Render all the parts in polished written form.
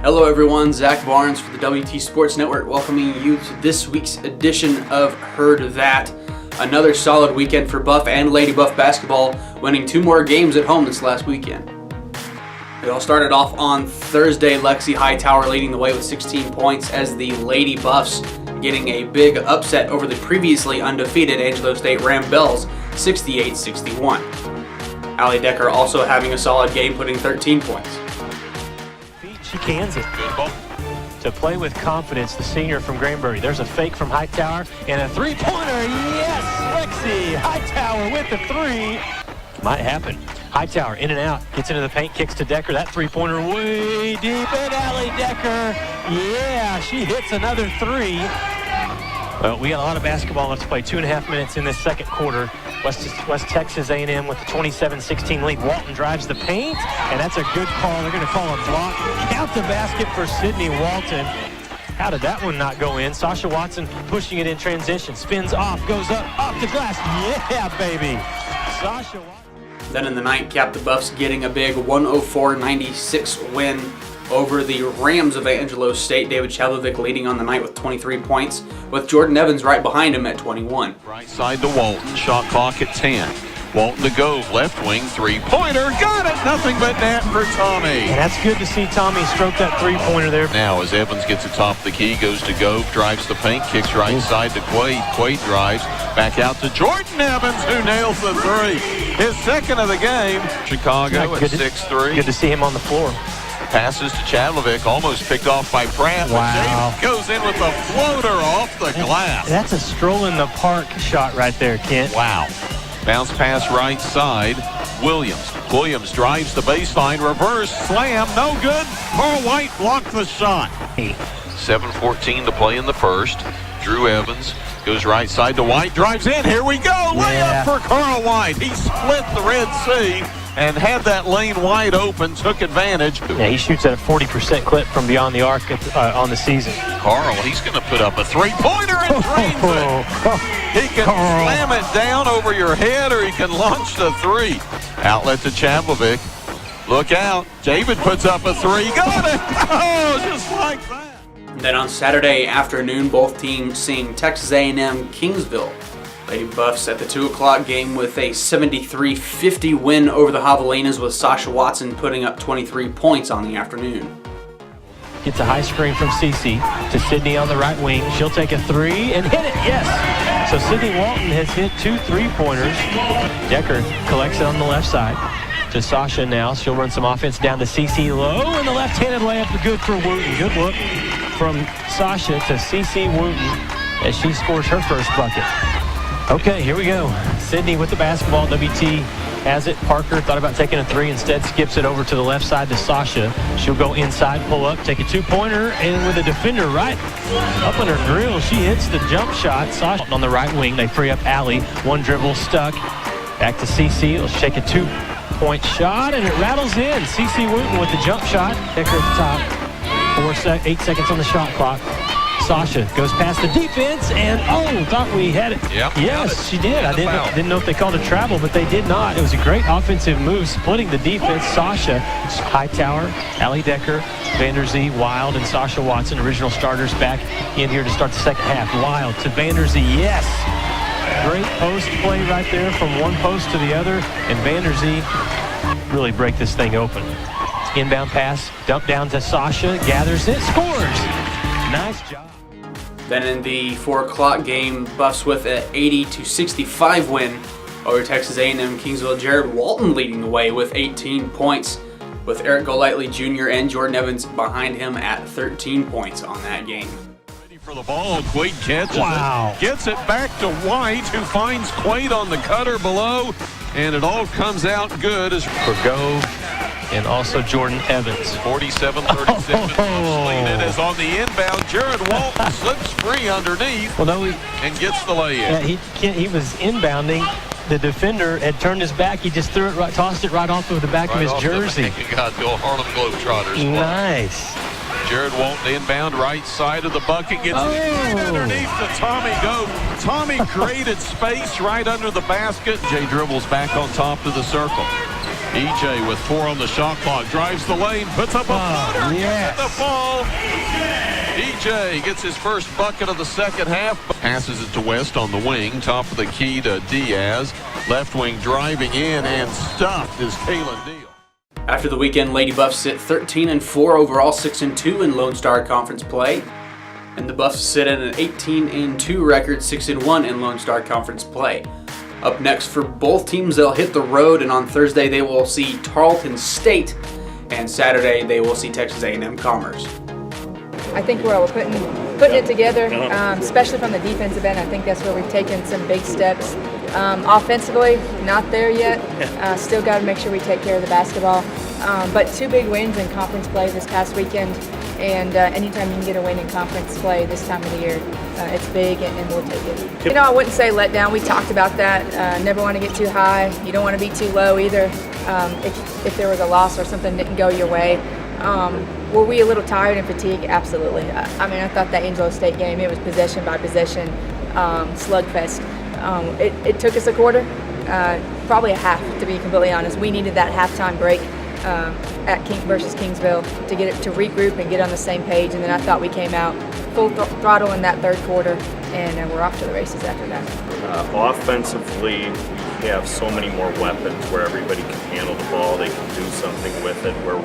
Hello everyone, Zach Barnes for the WT Sports Network welcoming you to this week's edition of Heard That. Another solid weekend for Buff and Lady Buff basketball, winning 2 more games at home this last weekend. It all started off on Thursday, Lexi Hightower leading the way with 16 points as the Lady Buffs getting a big upset over the previously undefeated Angelo State Ram Bells 68-61. Allie Decker also having a solid game, putting 13 points. She cans it. Good ball. To play with confidence, the senior from Granbury. There's a fake from Hightower and a three-pointer. Yes, Lexi Hightower with the three. Might happen. Hightower in and out, gets into the paint, kicks to Decker. That three-pointer way deep, and Allie Decker, yeah, she hits another three. Well, we got a lot of basketball left to play. 2.5 minutes in this second quarter. West Texas A&M with the 27-16 lead. Walton drives the paint, and that's a good call. They're going to call a block. Count the basket for Sydney Walton. How did that one not go in? Sasha Watson pushing it in transition. Spins off, goes up, off the glass. Yeah, baby. Sasha Watson. Then in the nightcap, the Buffs getting a big 104-96 win over the Rams of Angelo State. David Chalovic leading on the night with 23 points, with Jordan Evans right behind him at 21. Right side to Walton, shot clock at 10. Walton to Gove, left wing, three-pointer, got it, nothing but net for Tommy. And that's good to see Tommy stroke that three-pointer there. Now as Evans gets atop the key, goes to Gove, drives the paint, kicks right side to Quaid. Quaid drives, back out to Jordan Evans, who nails the three. His second of the game. Chicago at 6-3. Good to see him on the floor. Passes to Chadlovic, almost picked off by Pratt. Wow. Goes in with a floater off the glass. That's a stroll in the park shot right there, Kent. Wow. Bounce pass right side. Williams drives the baseline. Reverse slam. No good. Carl White blocked the shot. 7:14 to play in the first. Drew Evans goes right side to White. Drives in. Here we go. Layup for Carl White. He split the Red Sea and had that lane wide open, took advantage. Yeah, he shoots at a 40% clip from beyond the arc on the season. Carl, he's going to put up a three-pointer and drains it. He can slam it down over your head, or he can launch the three. Outlet to Chadlovic. Look out. David puts up a three. Got it. Oh, just like that. Then on Saturday afternoon, both teams seeing Texas A&M Kingsville. Lady Buffs at the 2 o'clock game with a 73-50 win over the Javelinas, with Sasha Watson putting up 23 points on the afternoon. Gets a high screen from Cece to Sydney on the right wing. She'll take a three and hit it. Yes. So Sydney Walton has hit 2 3-pointers. Decker collects it on the left side to Sasha now. She'll run some offense down to Cece low, and the left-handed layup good for Wooten. Good look from Sasha to Cece Wooten as she scores her first bucket. Okay, here we go. Sydney with the basketball. WT has it. Parker thought about taking a three, instead skips it over to the left side to Sasha. She'll go inside, pull up, take a 2-pointer, and with a defender right up on her grill, she hits the jump shot. Sasha on the right wing. They free up Allie. One dribble stuck. Back to Cece. Let's take a 2-point shot, and it rattles in. Cece Wooten with the jump shot. Decker at the top. 8 seconds on the shot clock. Sasha goes past the defense, and thought we had it. Yep, yes, she did. I didn't know if they called a travel, but they did not. It was a great offensive move, splitting the defense. Sasha, Hightower, Allie Decker, Vanderzee, Wild, and Sasha Watson, original starters, back in here to start the second half. Wild to Vanderzee, yes. Great post play right there from one post to the other, and Vanderzee really break this thing open. Inbound pass, dump down to Sasha, gathers it, scores. Nice job. Then in the 4 o'clock game, Buffs with an 80-65 win over Texas A&M Kingsville. Jared Walton leading the way with 18 points, with Eric Golightly Jr. and Jordan Evans behind him at 13 points on that game. Ready for the ball. Quaid catches it. Gets it back to White, who finds Quaid on the cutter below, and it all comes out good as for Gove and also Jordan Evans. 47-37. It is on the inbound. Jared Walton slips free underneath and gets the lay-in. Yeah, he was inbounding. The defender had turned his back. He just threw it right, tossed it right off of the back of his jersey. God, Bill Harlem Globetrotters. Nice. Jared Walton inbound right side of the bucket, gets it underneath to Tommy Gove. Tommy created space right under the basket. Jay dribbles back on top to the circle. EJ with 4 on the shot clock, drives the lane, puts up a floater, yes. gets the ball. EJ gets his first bucket of the second half. Passes it to West on the wing, top of the key to Diaz. Left wing driving in and stuffed is Kalen Deal. After the weekend, Lady Buffs sit 13-4 overall, 6-2 in Lone Star Conference play. And the Buffs sit at an 18-2 record, 6-1 in Lone Star Conference play. Up next for both teams, they'll hit the road, and on Thursday they will see Tarleton State, and Saturday they will see Texas A&M Commerce. I think we're putting it together, especially from the defensive end. I think that's where we've taken some big steps. Offensively, not there yet. Still got to make sure we take care of the basketball. But 2 big wins in conference play this past weekend, and anytime you can get a win in conference play this time of the year, it's big, and we'll take it. You know, I wouldn't say let down. We talked about that. Never want to get too high. You don't want to be too low either. If there was a loss or something didn't go your way. Were we a little tired and fatigued? Absolutely. I mean, I thought that Angelo State game, it was possession by possession, slugfest. It took us a quarter, probably a half, to be completely honest. We needed that halftime break at versus Kingsville to get it to regroup and get on the same page. And then I thought we came out full throttle in that third quarter, and we're off to the races after that. Offensively, we have so many more weapons where everybody can handle the ball. They can do something with it where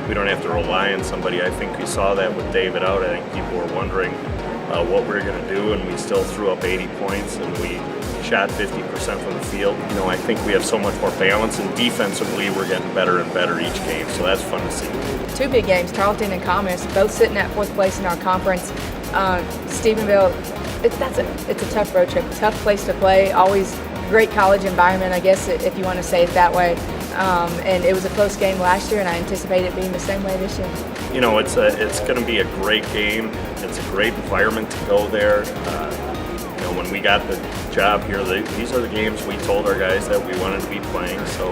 we don't have to rely on somebody. I think we saw that with David out. I think people were wondering what we were going to do, and we still threw up 80 points, and we shot 50% from the field. You know, I think we have so much more balance, and defensively we're getting better and better each game, so that's fun to see. 2 big games, Tarleton and Commerce, both sitting at 4th place in our conference. Stephenville, it's a tough road trip, tough place to play, always great college environment, I guess, if you want to say it that way. And it was a close game last year, and I anticipate it being the same way this year. You know, it's going to be a great game. It's a great environment to go there. You know, when we got the job here, these are the games we told our guys that we wanted to be playing. So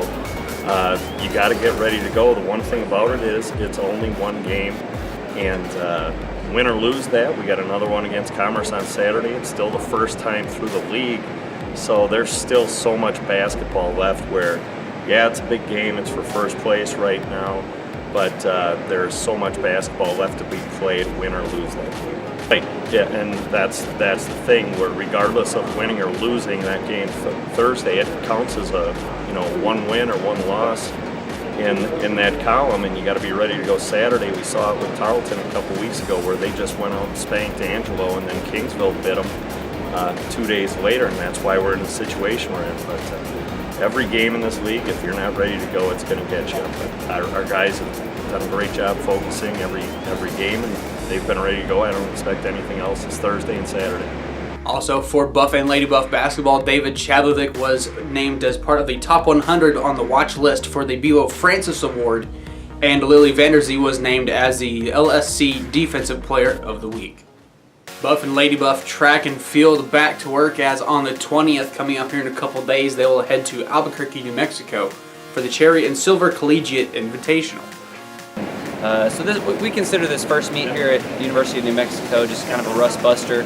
you got to get ready to go. The one thing about it is it's only 1 game, and win or lose that, we got another one against Commerce on Saturday. It's still the first time through the league, so there's still so much basketball left where, yeah, it's a big game. It's for first place right now, but there's so much basketball left to be played, win or lose that game. Right. Yeah, and that's the thing where regardless of winning or losing that game Thursday, it counts as a 1 win or 1 loss in that column, and you got to be ready to go Saturday. We saw it with Tarleton a couple weeks ago where they just went out and spanked Angelo, and then Kingsville bit them 2 days later, and that's why we're in the situation we're in. But every game in this league, if you're not ready to go, it's going to get you. But our guys have done a great job focusing every game, and they've been ready to go. I don't expect anything else this Thursday and Saturday. Also, for Buff and Lady Buff basketball, David Chadwick was named as part of the top 100 on the watch list for the Bevo Francis Award, and Lily Vanderzee was named as the LSC Defensive Player of the Week. Buff and Lady Buff track and field back to work, as on the 20th, coming up here in a couple days, they will head to Albuquerque, New Mexico for the Cherry and Silver Collegiate Invitational. So we consider this first meet here at the University of New Mexico just kind of a rust buster,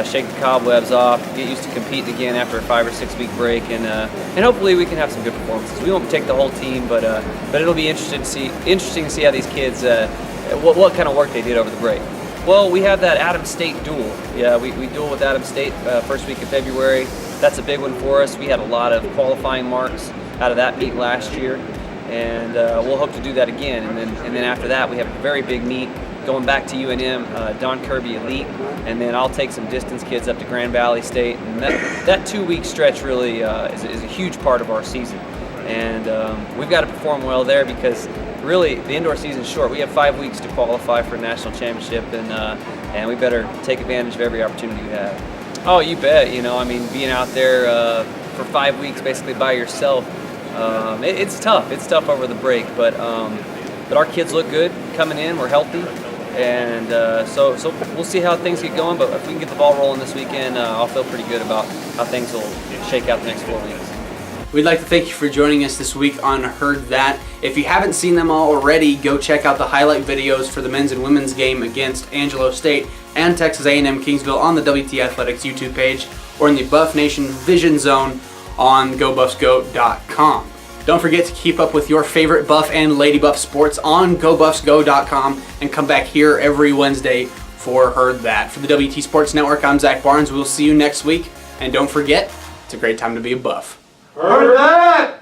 shake the cobwebs off, get used to competing again after a 5 or 6 week break, and hopefully we can have some good performances. We won't take the whole team, but it'll be interesting to see how these kids what kind of work they did over the break. Well, we have that Adams State duel. Yeah, we duel with Adams State first week of February. That's a big one for us. We had a lot of qualifying marks out of that meet last year, and we'll hope to do that again. And then after that, we have a very big meet going back to UNM, Don Kirby Elite, and then I'll take some distance kids up to Grand Valley State. And that 2-week stretch really is a huge part of our season. And we've got to perform well there because really the indoor season's short. We have 5 weeks to qualify for a national championship, and we better take advantage of every opportunity we have. Oh, you bet. You know, I mean, being out there for 5 weeks basically by yourself, it's tough. It's tough over the break, but our kids look good coming in. We're healthy, and so we'll see how things get going. But if we can get the ball rolling this weekend, I'll feel pretty good about how things will shake out the next 4 weeks. We'd like to thank you for joining us this week on Heard That. If you haven't seen them all already, go check out the highlight videos for the men's and women's game against Angelo State and Texas A&M Kingsville on the WT Athletics YouTube page or in the Buff Nation Vision Zone on GoBuffsGo.com. Don't forget to keep up with your favorite Buff and Lady Buff sports on GoBuffsGo.com and come back here every Wednesday for Heard That. For the WT Sports Network, I'm Zach Barnes. We'll see you next week. And don't forget, it's a great time to be a Buff. Heard that!